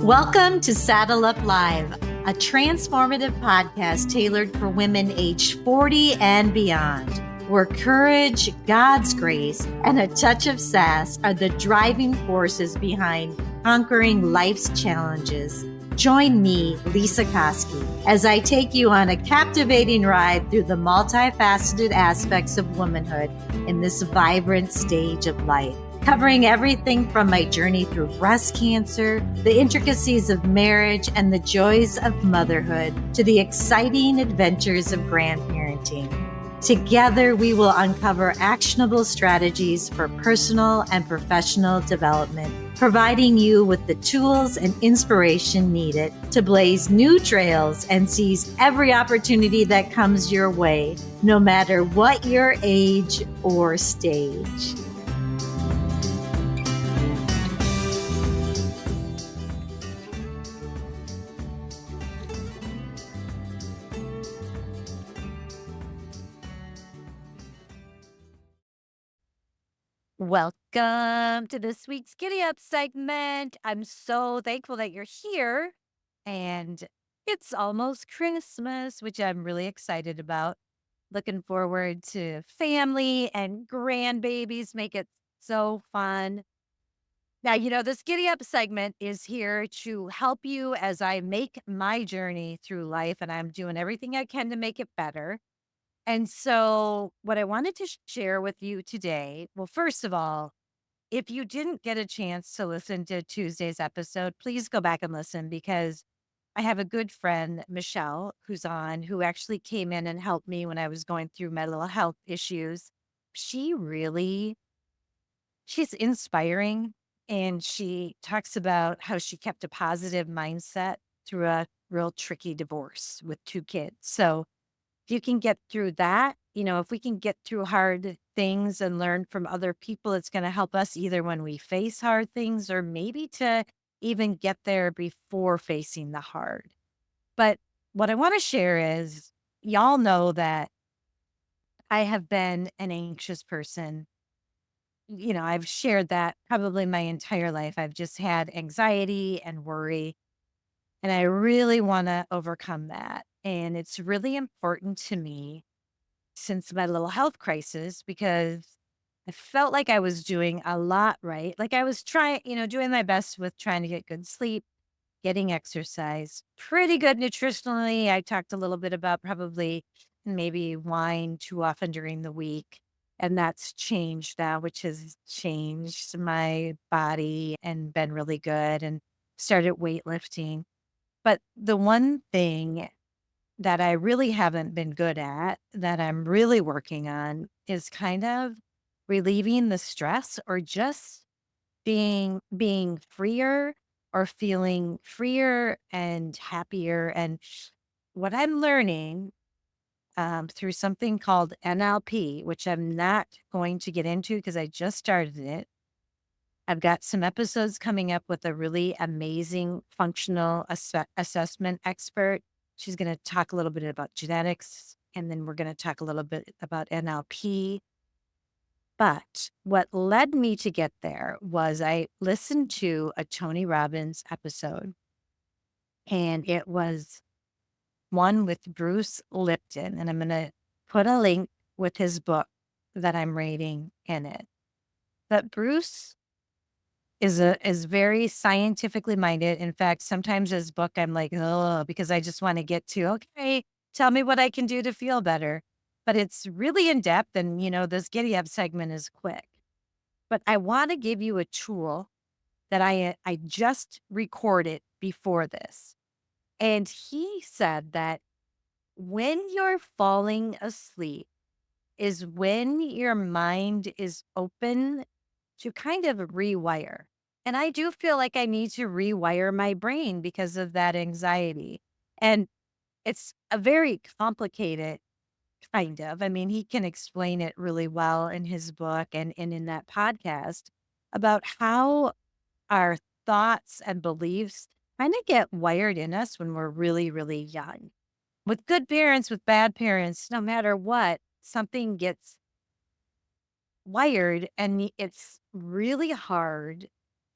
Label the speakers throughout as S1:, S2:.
S1: Welcome to Saddle Up Live, a transformative podcast tailored for women aged 40 and beyond, where courage, God's grace, and a touch of sass are the driving forces behind conquering life's challenges. Join me, Lesa, as I take you on a captivating ride through the multifaceted aspects of womanhood in this vibrant stage of life, covering everything from my journey through breast cancer, the intricacies of marriage, and the joys of motherhood, to the exciting adventures of grandparenting. Together, we will uncover actionable strategies for personal and professional development, providing you with the tools and inspiration needed to blaze new trails and seize every opportunity that comes your way, no matter what your age or stage. Welcome to this week's Giddy Up segment. I'm so thankful that you're here, and it's almost Christmas, which I'm really excited about. Looking forward to family and grandbabies. Make it so fun. Now, this Giddy Up segment is here to help you as I make my journey through life, and I'm doing everything I can to make it better. And so, what I wanted to share with you today, well, first of all, if you didn't get a chance to listen to Tuesday's episode, please go back and listen, because I have a good friend, Michelle, who's on, who actually came in and helped me when I was going through mental health issues. She's inspiring, and she talks about how she kept a positive mindset through a real tricky divorce with 2 kids. So if you can get through that, if we can get through hard things and learn from other people, it's going to help us either when we face hard things, or maybe to even get there before facing the hard. But what I want to share is, y'all know that I have been an anxious person. I've shared that probably my entire life. I've just had anxiety and worry, and I really want to overcome that. And it's really important to me since my little health crisis, because I felt like I was doing a lot right. Like I was trying, doing my best with trying to get good sleep, getting exercise, pretty good nutritionally. I talked a little bit about probably maybe wine too often during the week. And that's changed now, which has changed my body and been really good, and started weightlifting. But the one thing that I really haven't been good at, that I'm really working on, is kind of relieving the stress, or just being freer, or feeling freer and happier. And what I'm learning through something called NLP, which I'm not going to get into because I just started it. I've got some episodes coming up with a really amazing functional assessment expert. She's going to talk a little bit about genetics, and then we're going to talk a little bit about NLP. But what led me to get there was I listened to a Tony Robbins episode, and it was one with Bruce Lipton. And I'm going to put a link with his book that I'm reading in it. But Bruce is very scientifically minded. In fact, sometimes his book, I'm like, oh, because I just want to get to, okay, tell me what I can do to feel better. But it's really in depth, and this Giddy Up segment is quick. But I want to give you a tool that I just recorded before this. And he said that when you're falling asleep is when your mind is open to kind of rewire. And I do feel like I need to rewire my brain because of that anxiety. And it's a very complicated kind of. I mean, he can explain it really well in his book, and in that podcast, about how our thoughts and beliefs kind of get wired in us when we're really, really young. With good parents, with bad parents, no matter what, something gets wired, and it's really hard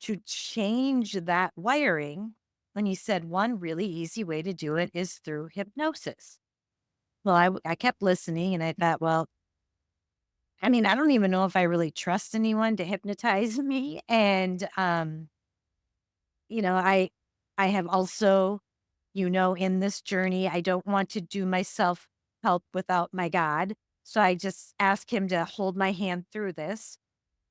S1: to change that wiring And he said, one really easy way to do it is through hypnosis. Well, I kept listening and I thought, well, I mean, I don't even know if I really trust anyone to hypnotize me. And, you know, I have also, in this journey, I don't want to do myself help without my God. So I just ask him to hold my hand through this.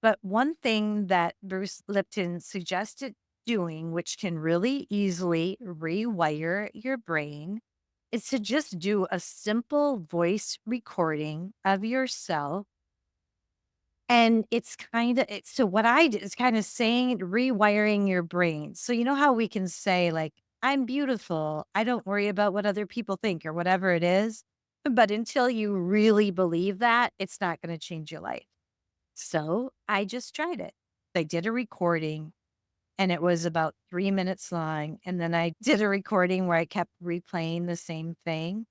S1: But one thing that Bruce Lipton suggested doing, which can really easily rewire your brain, is to just do a simple voice recording of yourself. And so what I did is kind of saying, rewiring your brain. So, you know how we can say, like, I'm beautiful. I don't worry about what other people think or whatever it is. But until you really believe that, it's not going to change your life. So I just tried it. I did a recording and it was about 3 minutes long. And then I did a recording where I kept replaying the same thing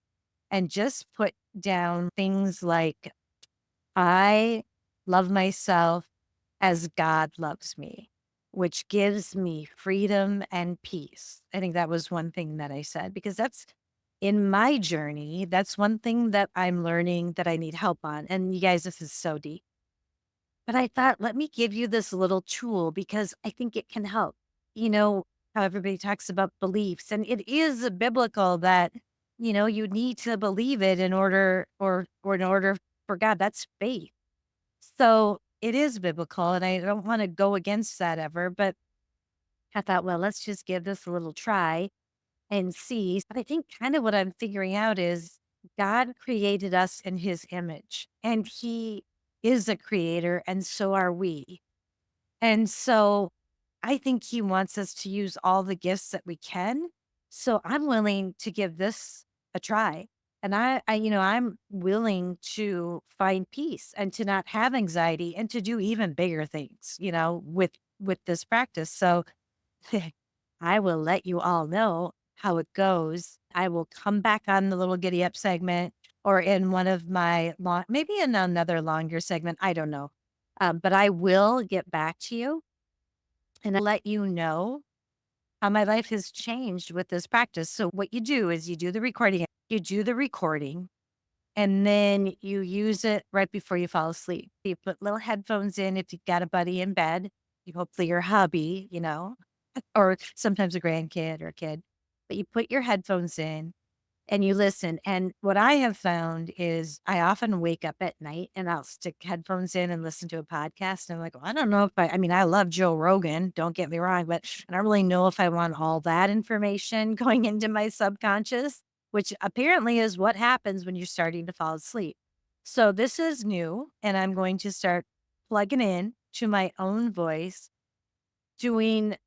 S1: and just put down things like, I love myself as God loves me, which gives me freedom and peace. I think that was one thing that I said, because that's in my journey. That's one thing that I'm learning that I need help on. And you guys, this is so deep. But I thought, let me give you this little tool because I think it can help. You know, how everybody talks about beliefs, and it is biblical that, you need to believe it in order or in order for God. That's faith. So it is biblical, and I don't want to go against that ever, but I thought, well, let's just give this a little try and see. But I think kind of what I'm figuring out is God created us in his image, and he is a creator, and so are we. And so I think he wants us to use all the gifts that we can. So I'm willing to give this a try. And I'm willing to find peace and to not have anxiety and to do even bigger things, with this practice. So I will let you all know how it goes. I will come back on the little Giddy Up segment or in one of my maybe in another longer segment. I don't know. But I will get back to you and I'll let you know how my life has changed with this practice. So what you do is you do the recording, and then you use it right before you fall asleep. You put little headphones in if you've got a buddy in bed, hopefully your hubby, or sometimes a grandkid or a kid, but you put your headphones in and you listen. And what I have found is I often wake up at night and I'll stick headphones in and listen to a podcast. And I'm like, well, I don't know if I mean, I love Joe Rogan, don't get me wrong, but I don't really know if I want all that information going into my subconscious, which apparently is what happens when you're starting to fall asleep. So this is new, and I'm going to start plugging in to my own voice, doing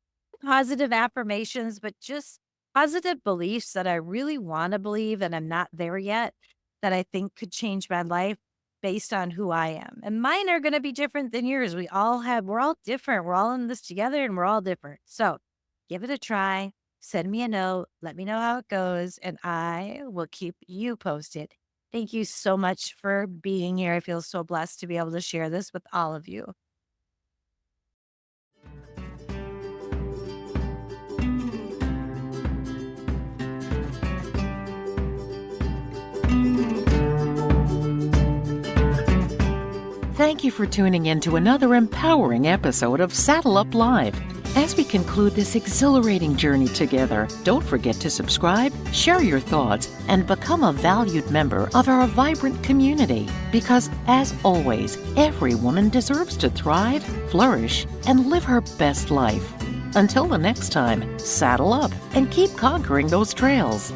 S1: positive affirmations, but just positive beliefs that I really want to believe and I'm not there yet, that I think could change my life based on who I am. And mine are going to be different than yours. We're all different. We're all in this together and we're all different. So give it a try. Send me a note. Let me know how it goes, and I will keep you posted. Thank you so much for being here. I feel so blessed to be able to share this with all of you.
S2: Thank you for tuning in to another empowering episode of Saddle Up Live. As we conclude this exhilarating journey together, don't forget to subscribe, share your thoughts, and become a valued member of our vibrant community. Because, as always, every woman deserves to thrive, flourish, and live her best life. Until the next time, saddle up and keep conquering those trails.